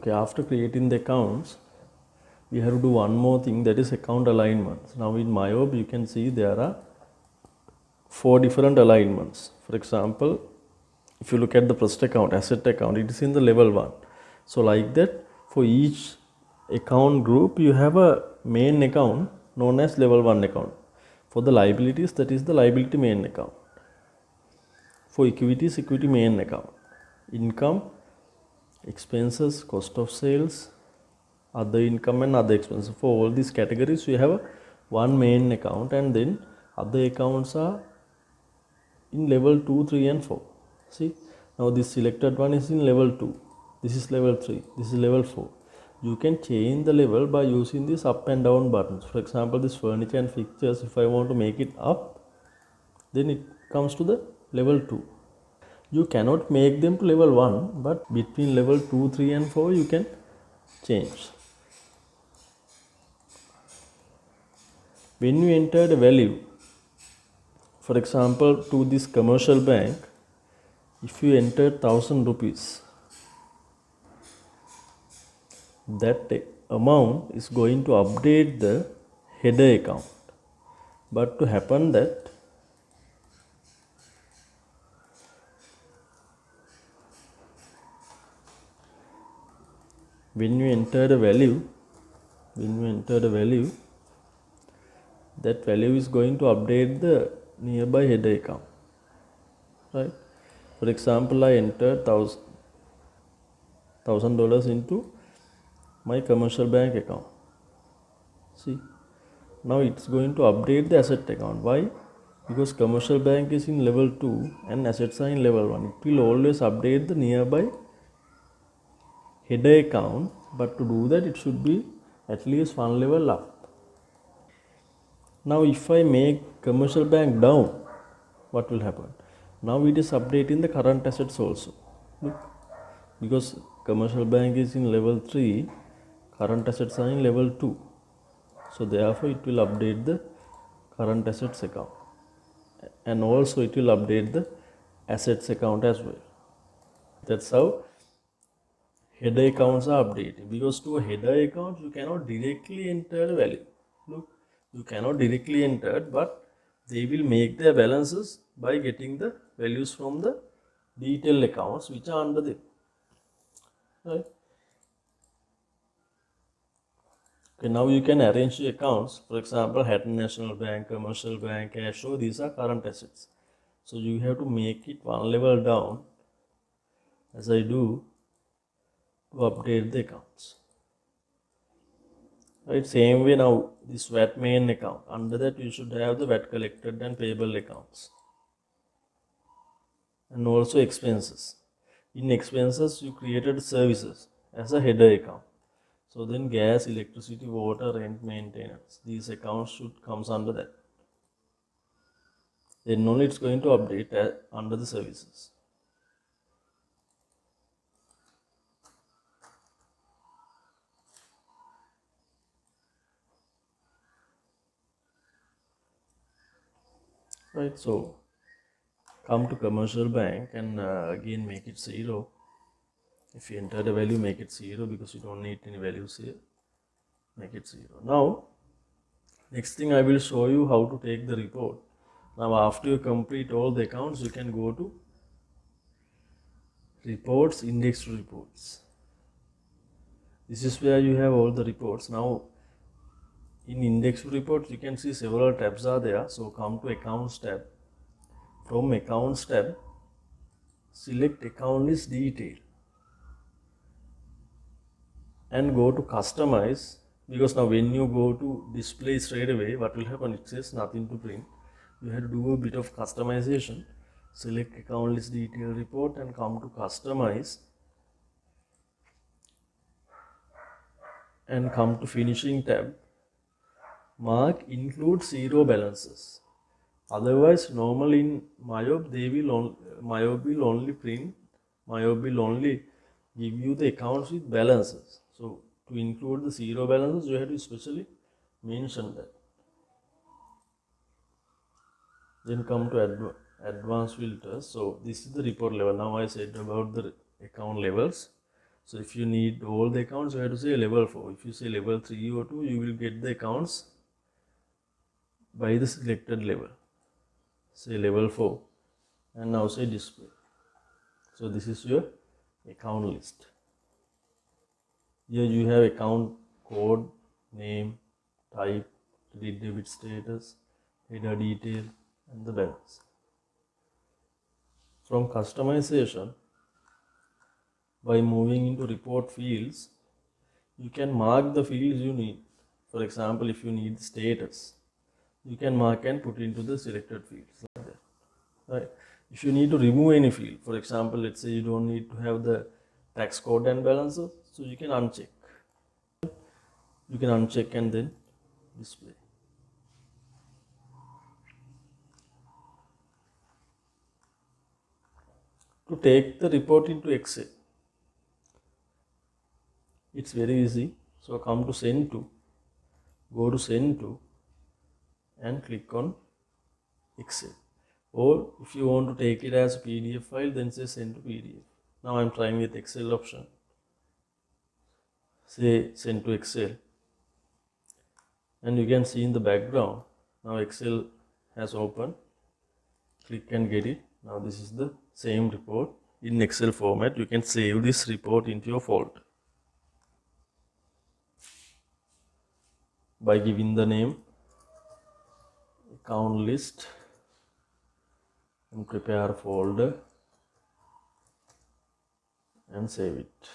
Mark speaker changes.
Speaker 1: Okay, after creating the accounts, we have to do one more thing, that is account alignments. Now in MyOB you can see there are 4 different alignments. For example, if you look at the first account, asset account, it is in the level 1. So like that, for each account group you have a main account known as level 1 account. For the liabilities, that is the liability main account. For equities, equity main account. Income, expenses, cost of sales, other income and other expenses. For all these categories you have one main account, and then other accounts are in level 2, 3 and 4. See, now this selected one is in level 2, this is level 3, this is level 4. You can change the level by using these up and down buttons. For example, this furniture and fixtures, if I want to make it up, then it comes to the level 2. You cannot make them to level 1, but between level 2, 3 and 4 you can change. When you enter the value, for example, to this commercial bank, if you enter 1000 rupees, that amount is going to update the header account. But to happen that, when you enter the value, that value is going to update the nearby header account, right? For example, I entered $1,000 into my commercial bank account. See, now it's going to update the asset account. Why? Because commercial bank is in level 2 and assets are in level 1. It will always update the nearby header account, but to do that it should be at least one level up. Now if I make commercial bank down, what will happen? Now it is updating the current assets also. Look, because commercial bank is in level 3, current assets are in level 2. So therefore it will update the current assets account, and also it will update the assets account as well. That's how header accounts are updated, because to a header account you cannot directly enter the value. Look, you cannot directly enter it, but they will make their balances by getting the values from the detailed accounts which are under them, right? Okay, now you can arrange the accounts. For example, Hatton National Bank, Commercial Bank, Cash Flow, these are current assets. So you have to make it one level down, as I do, to update the accounts. Right, same way now this VAT main account, under that you should have the VAT collected and payable accounts, and also expenses. In expenses you created services as a header account. So then gas, electricity, water, rent, maintenance, these accounts should comes under that. Then only it's going to update under the services. Right, so come to commercial bank and again make it 0. If you enter the value, make it 0, because you don't need any values here. Make it 0. Now next thing I will show you how to take the report. Now after you complete all the accounts, you can go to reports, index to reports. This is where you have all the reports. Now in index to reports you can see several tabs are there. So come to accounts tab. From accounts tab, select account list detail and go to customize, because now when you go to display straight away, what will happen? It says nothing to print. You have to do a bit of customization. Select account list detail report and come to customize and come to finishing tab. Mark include 0 balances. Otherwise, normally in MyOB MyOB will only print, MyOB will only give you the accounts with balances. So to include the 0 balances, you have to specially mention that. Then come to advanced filters. So this is the report level. Now I said about the account levels. So if you need all the accounts, you have to say level 4. If you say level 3 or 2, you will get the accounts by the selected level. Say level 4 and now say display. So this is your account list. Here you have account code, name, type, credit debit status, header detail and the balance. From customization, by moving into report fields, you can mark the fields you need. For example, if you need status, you can mark and put into the selected fields like that. Right? If you need to remove any field, for example, let's say you don't need to have the tax code and balances, so you can uncheck. You can uncheck and then display. To take the report into Excel, it's very easy. So come to send to, go to send to and click on Excel. Or if you want to take it as a PDF file, then say send to PDF. Now I'm trying with Excel option. Say send to Excel. And you can see in the background, now Excel has opened. Click and get it. Now this is the same report in Excel format. You can save this report into your folder by giving the name account list and prepare a folder and save it.